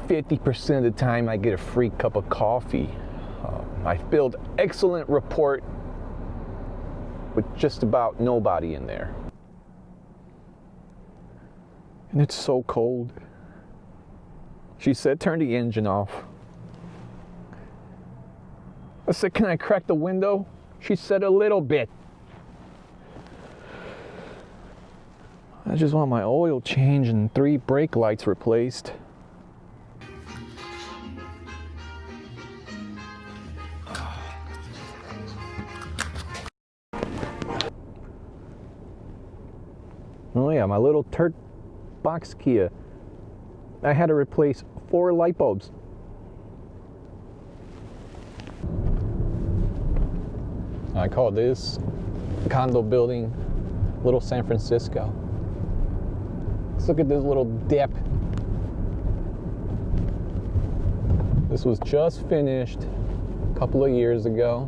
50% of the time I get a free cup of coffee. I build excellent rapport with just about nobody in there. And it's so cold. She said, turn the engine off. I said, can I crack the window? She said, a little bit. I just want my oil changed and 3 brake lights replaced. Oh yeah, my little turd box Kia. I had to replace 4 light bulbs. I call this condo building Little San Francisco. Let's look at this little dip. This was just finished a couple of years ago.